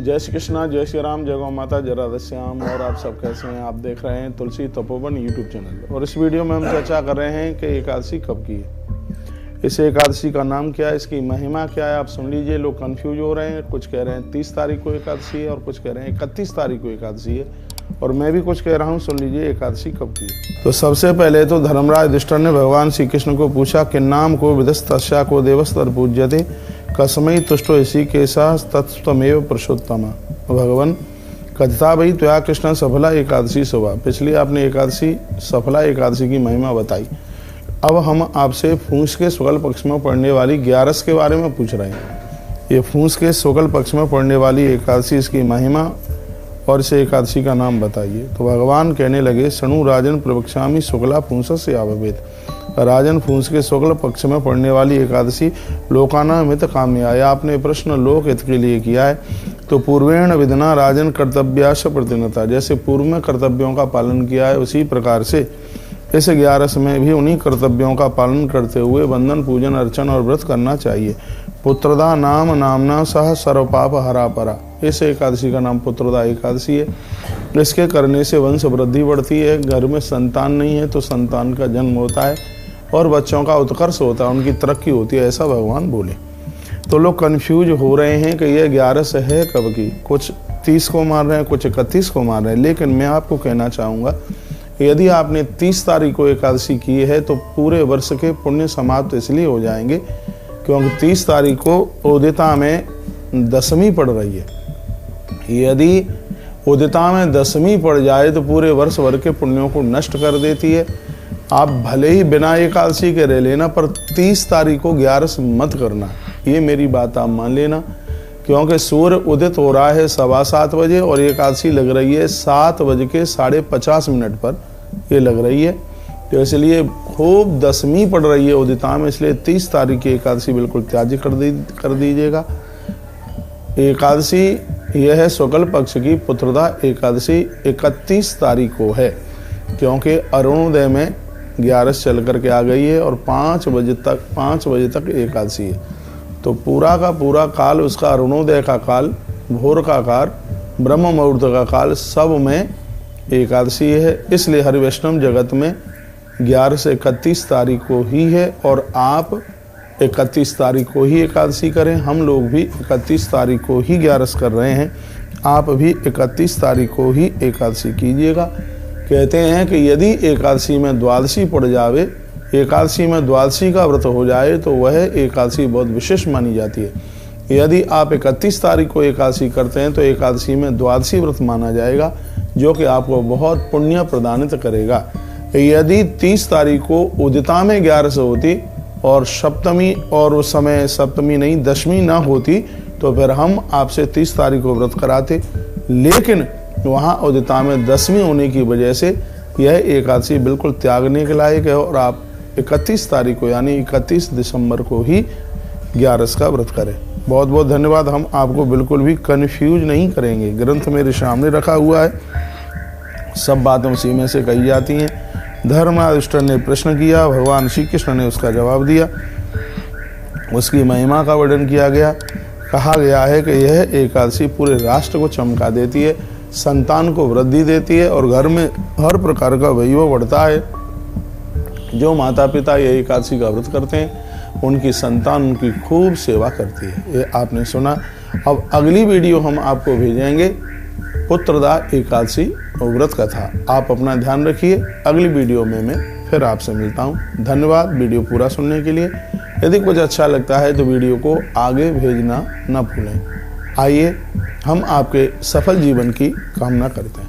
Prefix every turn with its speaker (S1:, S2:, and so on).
S1: जय श्री कृष्णा, जय श्री राम, जय गौ माता, जय राधे श्याम। और आप सब कैसे हैं? आप देख रहे हैं तुलसी तपोवन यूट्यूब चैनल। और इस वीडियो में हम चर्चा कर रहे हैं कि एकादशी कब की है, इस एकादशी का नाम क्या है, इसकी महिमा क्या है। आप सुन लीजिए। लोग कंफ्यूज हो रहे हैं, कुछ कह रहे हैं 30 तारीख को एकादशी है और कुछ कह रहे हैं 31 तारीख को एकादशी है, और मैं भी कुछ कह रहा हूँ। सुन लीजिए एकादशी कब की है। तो सबसे पहले तो धर्मराज युधिष्ठिर ने भगवान श्री कृष्ण को पूछा कि नाम को विदस्तस्या को देवस्तर पूज्यते कसमयी तुष्टो इसी केसा तत्त्वमेव पुरुषोत्तम। भगवान कथिता भाई त्वया कृष्ण सफला एकादशी सुबह। पिछली आपने एकादशी सफला एकादशी की महिमा बताई। अब हम आपसे फूस के शुक्ल पक्ष में पड़ने वाली 11 के बारे में पूछ रहे हैं। ये फूस के शुक्ल पक्ष में पड़ने वाली एकादशी, इसकी महिमा और इस एकादशी का नाम बताइए। तो भगवान कहने लगे, शणु राजन प्रवक्ष्यामि शुक्ला फूंसस्य आभवेत। राजन, फूंस के शुक्ल पक्ष में पड़ने वाली एकादशी लोकानां हित काम्याय। आपने प्रश्न लोक हित के लिए किया है। तो पूर्वेण विधना राजन कर्तव्याश प्रतिनता। जैसे पूर्व में कर्तव्यों का पालन किया है, उसी प्रकार से इस 11 में भी उन्हीं कर्तव्यों का पालन करते हुए वंदन, पूजन, अर्चन और व्रत करना चाहिए। पुत्रदा नाम नामना सह सर्वपाप हरा परा। इस एकादशी का नाम पुत्रदा एकादशी है। इसके करने से वंश वृद्धि बढ़ती है। घर में संतान नहीं है तो संतान का जन्म होता है और बच्चों का उत्कर्ष होता है, उनकी तरक्की होती है, ऐसा भगवान बोले। तो लोग कंफ्यूज हो रहे हैं कि यह 11 है कब की। कुछ 30 को मान रहे हैं, कुछ 31 को मान रहे हैं। लेकिन मैं आपको कहना चाहूँगा, यदि आपने 30 तारीख को एकादशी की है तो पूरे वर्ष के पुण्य समाप्त इसलिए हो जाएंगे क्योंकि 30 तारीख को उदिता में दशमी पड़ रही है। यदि उदिता में दशमी पड़ जाए तो पूरे वर्ष भर के पुण्यों को नष्ट कर देती है। आप भले ही बिना एकादशी के रह लेना, पर 30 तारीख को 11 मत करना। ये मेरी बात आप मान लेना, क्योंकि सूर्य उदित हो रहा है 7:15 बजे और एकादशी लग रही है 7:50 पर ये लग रही है। तो इसलिए खूब दशमी पड़ रही है उदिता में, इसलिए 30 तारीख की एकादशी बिल्कुल त्याज्य कर दीजिएगा। एकादशी यह है शुक्ल पक्ष की पुत्रदा एकादशी 31 तारीख को है, क्योंकि अरुणोदय में 11 चल करके आ गई है और 5 बजे तक एकादशी है। तो पूरा का पूरा काल उसका, अरुणोदय का काल, भोर का काल, ब्रह्म मुहूर्त का काल, सब में एकादशी है। इसलिए हरि वैष्णव जगत में 11 से 31 तारीख को ही है और आप 31 तारीख को ही एकादशी करें। हम लोग भी 31 तारीख को ही 11 कर रहे हैं। आप भी 31 तारीख को ही एकादशी कीजिएगा। कहते हैं कि यदि एकादशी में द्वादशी पड़ जावे, एकादशी में द्वादशी का व्रत हो जाए तो वह एकादशी बहुत विशेष मानी जाती है। यदि आप 31 तारीख को एकादशी करते हैं तो एकादशी में द्वादशी व्रत माना जाएगा, जो कि आपको बहुत पुण्य प्रदानित करेगा। यदि 30 तारीख को उदिता में 11 होती और सप्तमी, और उस समय सप्तमी नहीं दशमी ना होती, तो फिर हम आपसे 30 तारीख को व्रत कराते। लेकिन वहाँ उदिता में दशमी होने की वजह से यह एकादशी बिल्कुल त्यागने के लायक है और आप 31 तारीख को यानी 31 दिसंबर को ही 11 का व्रत करें। बहुत बहुत धन्यवाद। हम आपको बिल्कुल भी कंफ्यूज नहीं करेंगे। ग्रंथ मेरे सामने रखा हुआ है, सब बातें उसी में से कही जाती हैं। धर्मराज युधिष्ठिर ने प्रश्न किया, भगवान श्री कृष्ण ने उसका जवाब दिया, उसकी महिमा का वर्णन किया गया। कहा गया है कि यह एकादशी पूरे राष्ट्र को चमका देती है, संतान को वृद्धि देती है और घर में हर प्रकार का वैभव बढ़ता है। जो माता पिता ये एकादशी का व्रत करते हैं उनकी संतान उनकी खूब सेवा करती है। ये आपने सुना। अब अगली वीडियो हम आपको भेजेंगे पुत्रदा एकादशी व्रत कथा। आप अपना ध्यान रखिए। अगली वीडियो में मैं फिर आपसे मिलता हूँ। धन्यवाद वीडियो पूरा सुनने के लिए। यदि कुछ अच्छा लगता है तो वीडियो को आगे भेजना न भूलें। आइए हम आपके सफल जीवन की कामना करते हैं।